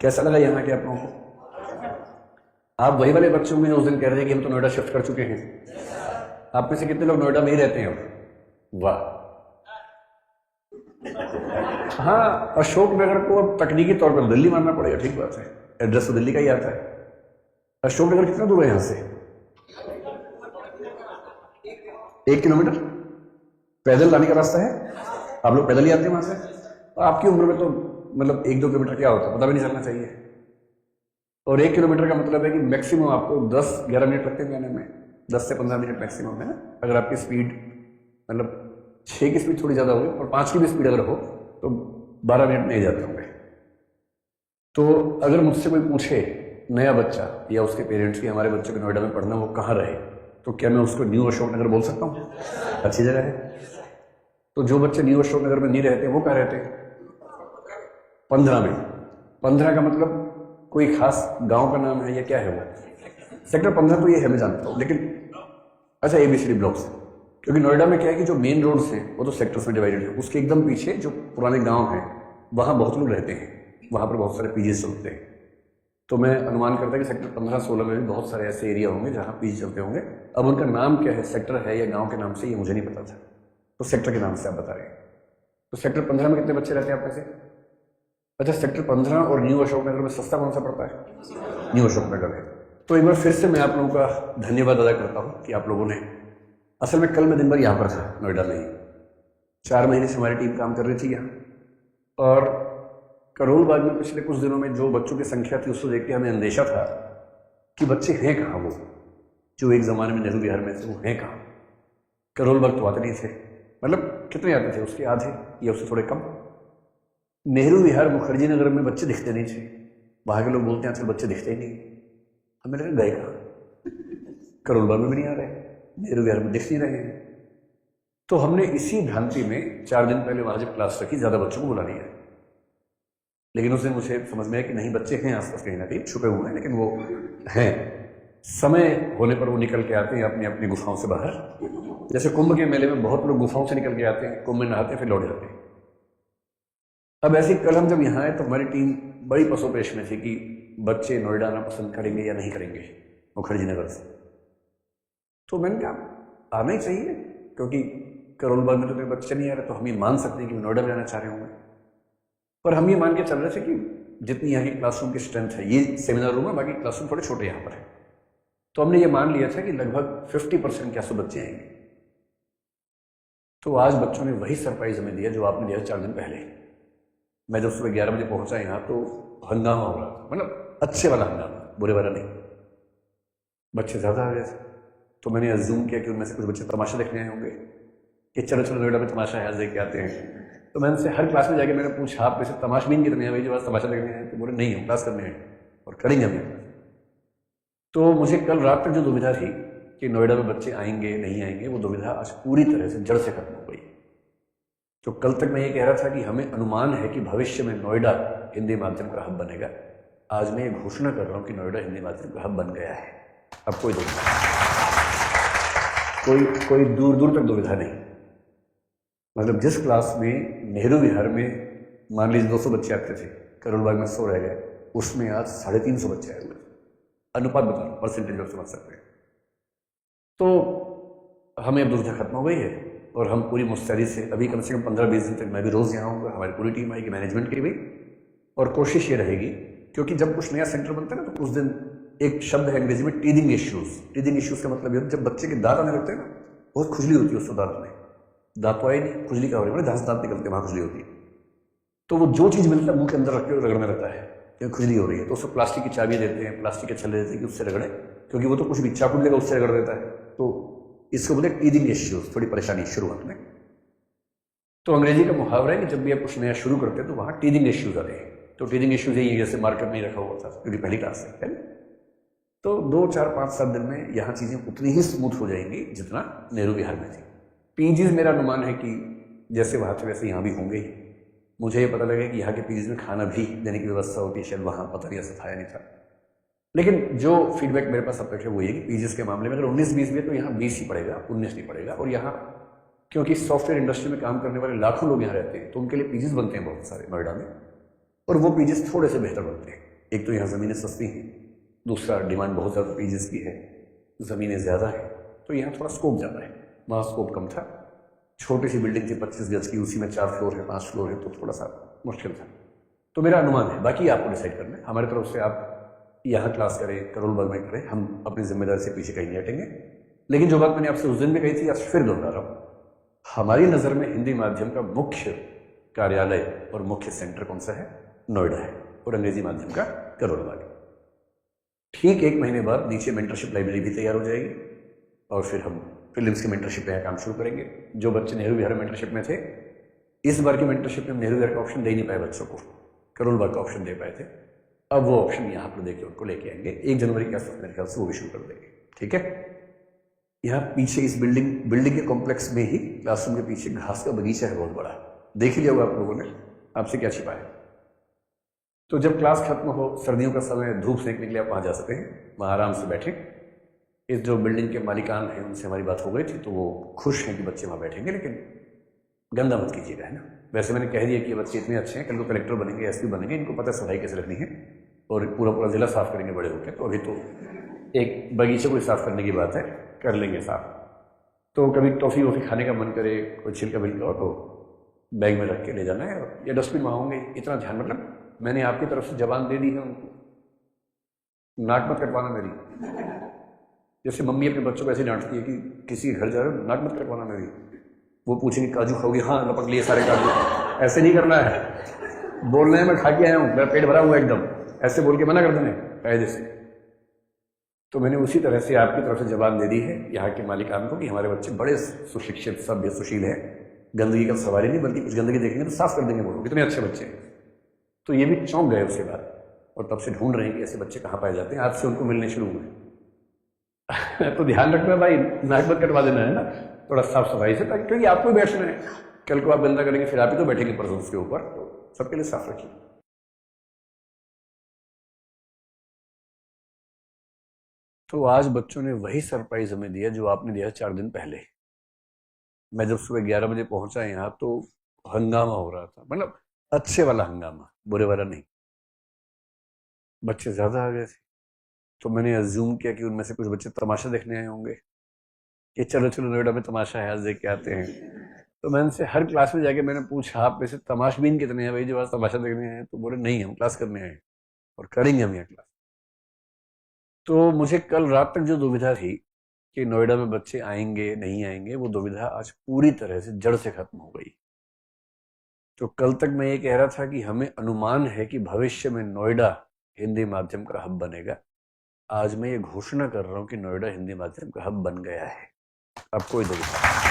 कैसा लगा यहाँ के आप लोगों को? आप वही वाले बच्चे होंगे जो उस दिन कह रहे थे कि हम तो नोएडा शिफ्ट कर चुके हैं। आप में से कितने लोग नोएडा में ही रहते हैं अब? वाह। हाँ, अशोक नगर को अब तकनीकी तौर पर दिल्ली मानना पड़ेगा, ठीक बात है, एड्रेस तो दिल्ली का ही आता है। अशोक नगर कितना दूर है यहाँ से? 1 किलोमीटर पैदल लाने का रास्ता है। आप लोग पैदल ही आते हैं वहां से? तो आपकी उम्र में तो मतलब 1-2 किलोमीटर क्या होता है पता भी नहीं चलना चाहिए। और 1 किलोमीटर का मतलब है कि मैक्सिमम आपको 10-11 मिनट लगते हैं जाने में, 10 से 15 मिनट मैक्सिमम है ना। अगर आपकी स्पीड मतलब 6 की स्पीड थोड़ी ज़्यादा होगी और 5 की भी स्पीड अगर हो तो 12 मिनट नहीं जाते होंगे। तो अगर मुझसे कोई पूछे नया बच्चा या उसके पेरेंट्स की हमारे बच्चे को नोएडा में पढ़ना, वो कहाँ रहे, तो क्या मैं उसको न्यू अशोक नगर बोल सकता हूँ? अच्छी जगह है। तो जो बच्चे न्यू अशोक नगर में नहीं रहते वो कहाँ रहते हैं? 15 में। 15 का मतलब कोई खास गांव का नाम है या क्या है वो? सेक्टर 15 तो ये है, मैं जानता हूँ, लेकिन अच्छा ABCD ब्लॉक्स, क्योंकि नोएडा में क्या है कि जो मेन रोड्स हैं वो तो सेक्टर्स में डिवाइडेड है। उसके एकदम पीछे जो पुराने गांव हैं वहाँ बहुत लोग रहते हैं, वहाँ पर बहुत सारे पीजीज चलते हैं। तो मैं अनुमान करता हूँ कि सेक्टर 15-16 में भी बहुत सारे ऐसे एरिया होंगे जहाँ पीजी चलते होंगे। अब उनका नाम क्या है, सेक्टर है या गाँव के नाम से, ये मुझे नहीं पता था। तो सेक्टर के नाम से आप बता रहे हैं। तो सेक्टर 15 में कितने बच्चे रहते हैं आप में से? अच्छा, सेक्टर 15 और न्यू अशोक नगर में सस्ता कौन सा पड़ता है? न्यू अशोक नगर है। तो एक बार फिर से मैं आप लोगों का धन्यवाद अदा करता हूँ कि आप लोगों ने, असल में कल मैं दिन भर यहाँ पर था नोएडा में ही, 4 महीने से हमारी टीम काम कर रही थी यहाँ। और करोल बाग में पिछले कुछ दिनों में जो बच्चों की संख्या थी उसको देख के हमें अंदेशा था कि बच्चे हैं कहाँ, वो जो एक ज़माने में नेहरू विहार में थे वो हैं कहाँ। करोल बाग तो आते नहीं थे, मतलब कितने आते थे उसके आधे या उससे थोड़े कम। नेहरू विहार मुखर्जी नगर में बच्चे दिखते नहीं थे। वहाँ के लोग बोलते हैं आजकल बच्चे दिखते ही नहीं। हमें लगा गए कहाँ, करोल बाग में भी नहीं आ रहे, नेहरू विहार में दिख नहीं रहे हैं। तो हमने इसी भ्रांति में 4 दिन पहले वहाँ जब क्लास रखी, ज़्यादा बच्चों को बुला लिया, लेकिन उस दिन मुझे समझ में आया कि नहीं, बच्चे हैं आसपास कहीं ना कहीं छुपे हुए हैं, लेकिन वो हैं। समय होने पर वो निकल के आते हैं अपनी अपनी गुफाओं से बाहर। जैसे कुंभ के मेले में बहुत लोग गुफाओं से निकल के आते हैं, कुंभ में नहाते हैं फिर लौट जाते हैं। अब ऐसे कल हम जब यहाँ आए तो हमारी टीम बड़ी पसोपेश में थी कि बच्चे नोएडा आना पसंद करेंगे या नहीं करेंगे मुखर्जी नगर से। तो मैंने कहा आना ही चाहिए, क्योंकि करोल बाग में तो कोई बच्चे नहीं आ रहे, तो हम ये मान सकते हैं कि नोएडा में आना चाह रहे होंगे। पर हम ये मान के चल रहे थे कि जितनी यहाँ की क्लासरूम की स्ट्रेंथ है, ये सेमिनार रूम है, बाकी क्लासरूम थोड़े छोटे यहाँ पर है, तो हमने ये मान लिया था कि लगभग 50% के आसपास बच्चे आएंगे। तो आज बच्चों ने वही सरप्राइज हमें दिया जो आपने दिया 4 दिन पहले। मैं जब सुबह 11 बजे पहुंचा यहाँ तो हंगामा हो रहा था, मतलब अच्छे वाला हंगामा, बुरे वाला नहीं। बच्चे ज़्यादा आ गए थे, तो मैंने अज्यूम किया कि उनमें से कुछ बच्चे तमाशा देखने आए होंगे कि चलो चलो नोएडा में तमाशा है, आज देख के आते हैं। तो मैंने उनसे हर क्लास में जाके मैंने पूछा, आप में से तमाशबीन कितने हैं भाई जो आज तमाशा देखने आए? तो बोले नहीं, हम क्लास करने हैं और करेंगे हम। तो मुझे कल रात तक जो दुविधा थी कि नोएडा में बच्चे आएंगे नहीं आएंगे, वो दुविधा आज पूरी तरह से जड़ से खत्म हो गई। तो कल तक मैं ये कह रहा था कि हमें अनुमान है कि भविष्य में नोएडा हिंदी माध्यम का हब बनेगा। आज मैं ये घोषणा कर रहा हूँ कि नोएडा हिंदी माध्यम का हब बन गया है। अब कोई दुविधा, कोई दूर दूर तक दुविधा नहीं। मतलब जिस क्लास में नेहरू विहार में मान लीजिए 200 बच्चे आते थे, करोल बाग में 100 रह गए, उसमें आज 350 बच्चे आए हुए। अनुपात बता रहा हूँ, परसेंटेज आप समझ सकते हैं। तो हमें अब दुविधा खत्म हो गई है और हम पूरी मुस्तैदी से अभी कम से कम 15-20 दिन तक मैं भी रोज़ यहाँ आऊँगा, हमारी पूरी टीम आएगी, मैनेजमेंट की भी। और कोशिश ये रहेगी, क्योंकि जब कुछ नया सेंटर बनता है ना तो उस दिन एक शब्द है अंग्रेजी में टीदिंग इश्यूज़। टीदिंग इश्यूज़ का मतलब ये जब बच्चे के दांत आने लगते हैं ना, बहुत खुजली होती है उसको दांत में, दांत तो आए नहीं, खुजली का हो रही है, जहाँ से दांत निकलते हैं वहाँ खुजली होती है। तो वो जो चीज़ मिलता है मुंह के अंदर रख के रगड़ने लगता है क्योंकि खुजली हो रही है, तो उसको प्लास्टिक की चाबी देते हैं, प्लास्टिक के छल्ले देते हैं कि उससे रगड़े, क्योंकि वो तो कुछ भी चाकू लेगा उससे रगड़ देता है। तो इसको बोलते हैं टीदिंग इश्यूज़, थोड़ी परेशानी शुरुआत में। तो अंग्रेजी का मुहावरा है कि जब भी आप कुछ नया शुरू करते हैं तो वहाँ टीदिंग इश्यूज़ आते हैं। तो टीदिंग इश्यूज़ यही जैसे मार्केट में रखा हुआ था क्योंकि पहली क्लास है। तो 2, 4, 5, 7 दिन में यहाँ चीज़ें उतनी ही स्मूथ हो जाएंगी जितना नेहरू विहार में थी। पीजीज मेरा अनुमान है कि जैसे वहाँ थे वैसे यहाँ भी होंगे ही। मुझे ये पता लगा कि यहाँ के पीजीज में खाना भी देने की व्यवस्था होती है, शायद वहाँ पता नहीं ऐसा था या नहीं था। लेकिन जो फीडबैक मेरे पास अब तक है वो ये कि पीजीज के मामले में अगर 19-20 भी है तो यहाँ 20 ही पड़ेगा, 19 नहीं पड़ेगा। और यहाँ क्योंकि सॉफ्टवेयर इंडस्ट्री में काम करने वाले लाखों लोग यहाँ रहते हैं तो उनके लिए पीजीज बनते हैं बहुत सारे नोएडा में, और वो पीजीज थोड़े से बेहतर बनते हैं। एक तो यहाँ ज़मीनें सस्ती हैं, दूसरा डिमांड बहुत ज़्यादा पीजीज की है, ज़मीनें ज़्यादा हैं, तो यहाँ थोड़ा स्कोप ज़्यादा है, वहाँ स्कोप कम था। छोटी सी बिल्डिंग थी 25 गज की, उसी में 4 फ्लोर है 5 फ्लोर है, तो थोड़ा सा मुश्किल था। तो मेरा अनुमान है, बाकी आपको डिसाइड करना है। हमारी तरफ से आप यहाँ क्लास करें, करोलबाग में करें, हम अपनी जिम्मेदारी से पीछे कहीं नहीं हटेंगे। लेकिन जो बात मैंने आपसे उस दिन भी कही थी, आज फिर दोहरा रहा हूँ, हमारी नज़र में हिंदी माध्यम का मुख्य कार्यालय और मुख्य सेंटर कौन सा है? नोएडा है, और अंग्रेजी माध्यम का करोलबाग। ठीक 1 महीने बाद नीचे मेंटरशिप लाइब्रेरी भी तैयार हो जाएगी, और फिर हम फिल्म्स की मेंटरशिप पे काम शुरू करेंगे। जो बच्चे नेहरू विहार मेंटरशिप में थे, इस बार की मेंटरशिप में हम नेहरू विहार का ऑप्शन दे नहीं पाए बच्चों को, करोलबाग का ऑप्शन दे पाए थे। अब वो ऑप्शन यहाँ पर देके उनको लेके आएंगे 1 जनवरी के आसपास, मेरे ख्याल से वो भी शुरू कर देंगे। ठीक है, यहाँ पीछे इस बिल्डिंग के कॉम्प्लेक्स में ही क्लासरूम के पीछे घास का बगीचा है बहुत बड़ा, देख लिया होगा आप लोगों ने, आपसे क्या छिपा है। तो जब क्लास खत्म हो, सर्दियों का समय, धूप सेकने के लिए आप वहाँ जा सकते हैं, वहाँ आराम से बैठे। इस जो बिल्डिंग के मालिकान हैं उनसे हमारी बात हो गई थी, तो वो खुश हैं कि बच्चे वहाँ बैठेंगे, लेकिन गंदा मत कीजिएगा, है ना। वैसे मैंने कह दिया कि ये बच्चे इतने अच्छे हैं, कल को कलेक्टर बनेंगे, एसपी बनेंगे, इनको पता है सफाई कैसे रखनी है, और पूरा जिला साफ करेंगे बड़े होकर। तो अभी तो एक बगीचे को साफ करने की बात है, कर लेंगे साफ। तो कभी टॉफ़ी वॉफ़ी खाने का मन करे, कोई छिलका बिलका तो बैग में रख के ले जाना है, या डस्टबिन वहाँ होंगे, इतना ध्यान। मतलब मैंने आपकी तरफ से जबान दे दी है उनको, नाक मत कटवाना मेरी। जैसे मम्मी अपने बच्चों को ऐसे डांटती है कि किसी के घर जा रहे हो, नाक मत कटवाना मेरी। वो पूछेंगे काजू खाओगे? हाँ, लपक लिए सारे काजू। ऐसे नहीं करना है, बोलना है मैं खा के आया हूँ, मेरा पेट भरा हुआ एकदम, ऐसे बोल के मना कर देना कायदे से। तो मैंने उसी तरह से आपकी तरफ से जवाब दे दी है यहाँ के मालिकान को कि हमारे बच्चे बड़े सुशिक्षित, सभ्य, सुशील हैं, गंदगी का सवाल ही नहीं, बल्कि कुछ गंदगी देखेंगे तो साफ कर देंगे, वो कितने अच्छे बच्चे हैं। तो ये भी चौंक गए उसके बाद, और तब से ढूंढ रहे हैं कि ऐसे बच्चे कहाँ पाए जाते हैं। आज से उनको मिलने शुरू हुए। तो ध्यान रखना भाई, नाक मत कटवा देना, है ना, थोड़ा साफ सफाई से, ताकि क्योंकि आपको भी बैठना है, कल को आप गंदा करेंगे फिर आप ही तो बैठेंगे पर्सन्स के ऊपर, तो सबके लिए साफ रखिए। तो आज बच्चों ने वही सरप्राइज हमें दिया जो आपने दिया 4 दिन पहले। मैं जब सुबह 11 बजे पहुंचा यहाँ तो हंगामा हो रहा था, मतलब अच्छे वाला हंगामा, बुरे वाला नहीं। बच्चे ज्यादा आ गए थे, तो मैंने अज्यूम किया कि उनमें से कुछ बच्चे तमाशा देखने आए होंगे कि चलो चलो नोएडा में तमाशा है, आज देख के आते हैं। तो मैंने से हर क्लास में जाके मैंने पूछा, आप में से तमाशबीन कितने हैं भाई जो आज तमाशा देखने आए? तो बोले नहीं, हम क्लास करने आए और करेंगे हम यहाँ क्लास। तो मुझे कल रात तक जो दुविधा थी कि नोएडा में बच्चे आएंगे नहीं आएंगे, वो दुविधा आज पूरी तरह से जड़ से खत्म हो गई। तो कल तक मैं ये कह रहा था कि हमें अनुमान है कि भविष्य में नोएडा हिंदी माध्यम का हब बनेगा। आज मैं ये घोषणा कर रहा हूं कि नोएडा हिंदी माध्यम का हब बन गया है। अब कोई दुविधा